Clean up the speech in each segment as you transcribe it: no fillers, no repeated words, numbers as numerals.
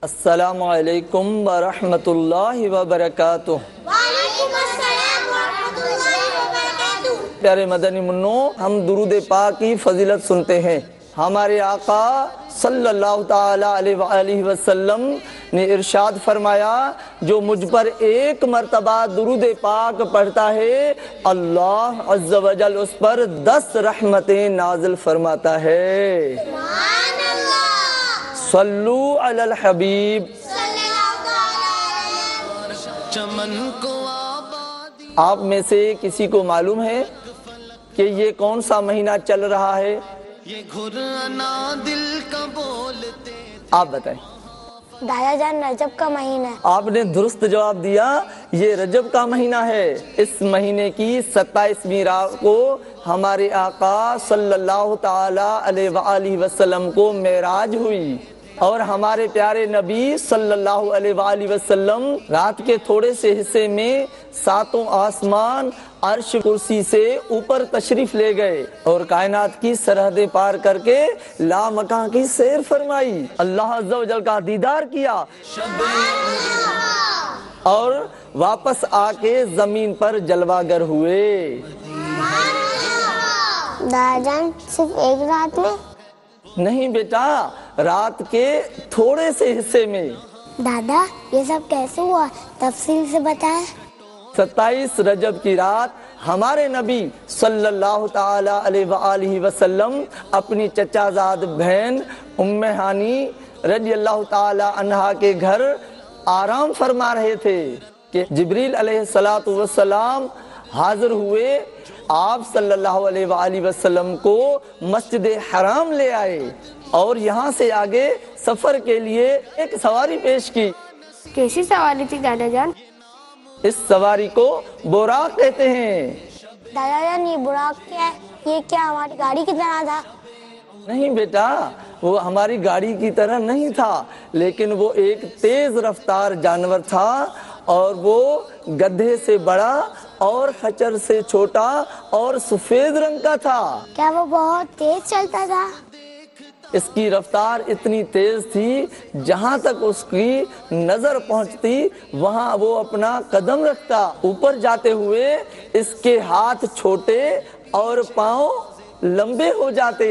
السلام علیکم ورحمۃ اللہ وبرکاتہ۔ وعلیکم السلام ورحمۃ اللہ وبرکاتہ۔ پیارے مدنی منو، ہم درود پاک کی فضیلت سنتے ہیں۔ ہمارے آقا صلی اللہ تعالی علیہ وآلہ وسلم نے ارشاد فرمایا، جو مجھ پر ایک مرتبہ درود پاک پڑھتا ہے اللہ عز و جل اس پر 10 رحمتیں نازل فرماتا ہے۔ سبحان اللہ۔ صلو علی الحبیب۔ صلی اللہ تعالی علیہ۔ آپ میں سے کسی کو معلوم ہے کہ یہ کون سا مہینہ چل رہا ہے؟ یہ گھرانا دل کا بولتے آپ بتائیں۔ دادا جان رجب کا مہینہ ہے۔ آپ نے درست جواب دیا، یہ رجب کا مہینہ ہے۔ اس مہینے کی 27ویں رات کو ہمارے آقا صلی اللہ تعالی علیہ وآلہ وسلم کو معراج ہوئی، اور ہمارے پیارے نبی صلی اللہ علیہ وآلہ وسلم رات کے تھوڑے سے حصے میں 7 آسمان، عرش، کرسی سے اوپر تشریف لے گئے اور کائنات کی سرحدیں پار کر کے لامکاں کی سیر فرمائی، اللہ عز و جل کا دیدار کیا اور واپس آ کے زمین پر جلوہ گر ہوئے۔ دادا جان صرف ایک رات میں؟ نہیں بیٹا، رات کے تھوڑے سے حصے میں۔ دادا یہ سب کیسے ہوا، تفصیل سے بتائیں۔ 27 رجب کی رات ہمارے نبی صلی اللہ تعالی علیہ وآلہ وسلم اپنی چچا زاد بہن ام ہانی رضی اللہ تعالی عنہا کے گھر آرام فرما رہے تھے کہ جبریل علیہ السلام حاضر ہوئے، آپ صلی اللہ علیہ وآلہ وسلم کو مسجد حرام لے آئے اور یہاں سے آگے سفر کے لیے ایک سواری پیش کی۔ کیسی سواری تھی دادا جان؟ اس سواری کو براق کہتے ہیں۔ دادا جان یہ براق کیا ہے؟ یہ کیا ہماری گاڑی کی طرح تھا؟ نہیں بیٹا، وہ ہماری گاڑی کی طرح نہیں تھا، لیکن وہ ایک تیز رفتار جانور تھا، اور وہ گدھے سے بڑا اور خچر سے چھوٹا اور سفید رنگ کا تھا۔ کیا وہ بہت تیز چلتا تھا؟ اس کی رفتار اتنی تیز تھی، جہاں تک اس کی نظر پہنچتی وہاں وہ اپنا قدم رکھتا۔ اوپر جاتے ہوئے اس کے ہاتھ چھوٹے اور پاؤں لمبے ہو جاتے،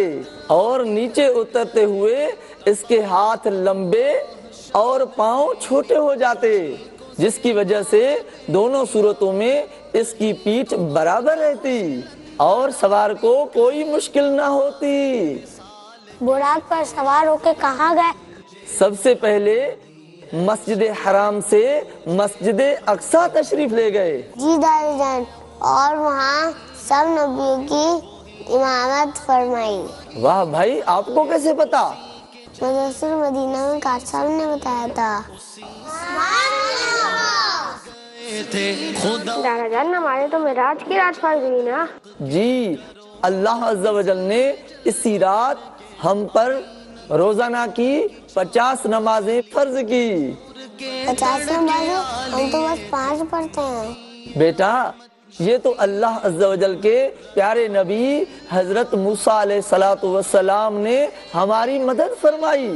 اور نیچے اترتے ہوئے اس کے ہاتھ لمبے اور پاؤں چھوٹے ہو جاتے، جس کی وجہ سے دونوں صورتوں میں اس کی پیٹھ برابر رہتی اور سوار کو کوئی مشکل نہ ہوتی۔ براق پر سوار ہو کے کہاں گئے؟ سب سے پہلے مسجد حرام سے مسجد اقصی تشریف لے گئے۔ جی دادا جان، اور وہاں سب نبیوں کی امامت فرمائی۔ واہ بھائی، آپ کو کیسے پتا؟ مدرسہ مدینہ میں کاٹ صاحب نے بتایا تھا۔ تھے خدا دادا جان ہمارے تو معراج کی رات پڑ گئی نا؟ جی، اللہ عز و جل نے اسی رات ہم پر روزانہ کی 50 نمازیں فرض کی۔ 50 نمازیں؟ ہم تو بس 5 پڑھتے ہیں۔ بیٹا، یہ تو اللہ عز و جل کے پیارے نبی حضرت موسیٰ علیہ السلام نے ہماری مدد فرمائی۔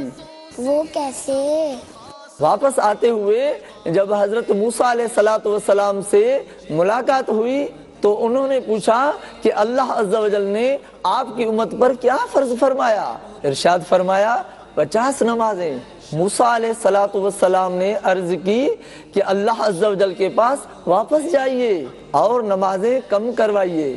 وہ کیسے؟ واپس آتے ہوئے جب حضرت موسیٰ علیہ السلام سے ملاقات ہوئی تو انہوں نے پوچھا کہ اللہ عز و جل نے آپ کی امت پر کیا فرض فرمایا؟ ارشاد فرمایا 50 نمازیں۔ موسیٰ علیہ السلام نے عرض کی کہ اللہ عز و جل کے پاس واپس جائیے اور نمازیں کم کروائیے،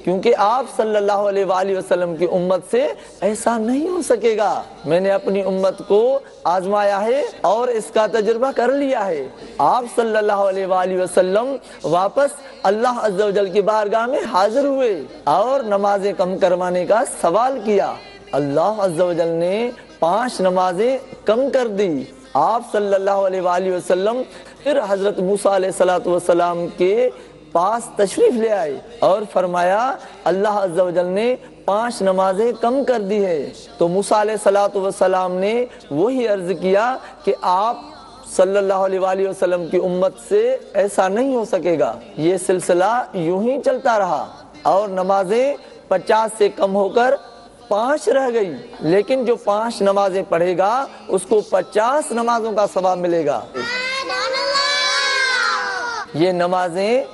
کیونکہ آپ صلی اللہ علیہ وآلہ وسلم کی امت سے ایسا نہیں ہو سکے گا۔ میں نے اپنی امت کو آزمایا ہے اور اس کا تجربہ کر لیا ہے۔ آپ صلی اللہ علیہ وآلہ وسلم واپس اللہ عز و جل کی بارگاہ میں حاضر ہوئے اور نمازیں کم کروانے کا سوال کیا۔ اللہ عز و جل نے 5 نمازیں کم کر دی۔ آپ صلی اللہ علیہ وآلہ وسلم پھر حضرت موسیٰ علیہ السلام کے پاس تشریف لے آئے اور فرمایا اللہ عز و جل نے 5 نمازیں کم کر دی ہے۔ تو موسیٰ علیہ السلام نے وہی عرض کیا کہ آپ صلی اللہ علیہ وآلہ وسلم کی امت سے ایسا نہیں ہو سکے گا۔ یہ سلسلہ یوں ہی چلتا رہا اور نمازیں 50 سے کم ہو کر 5 رہ گئی، لیکن جو 5 نمازیں پڑھے گا اس کو 50 نمازوں کا ثواب ملے گا۔ یہ نمازیں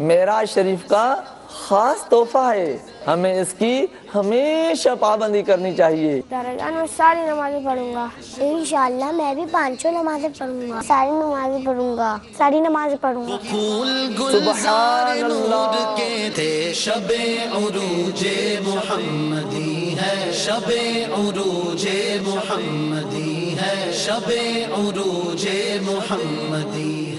معراج شریف کا خاص تحفہ ہے، ہمیں اس کی ہمیشہ پابندی کرنی چاہیے۔ درجان میں ساری نمازیں پڑھوں گا، انشاءاللہ میں بھی 5 نمازیں پڑھوں گا، ساری نمازیں پڑھوں گا، ساری نمازیں پڑھوں گا۔ پھول گلزار نور کے تھے، شب عروج محمدی ہے، شب عروج محمدی ہے، شب عروج محمدی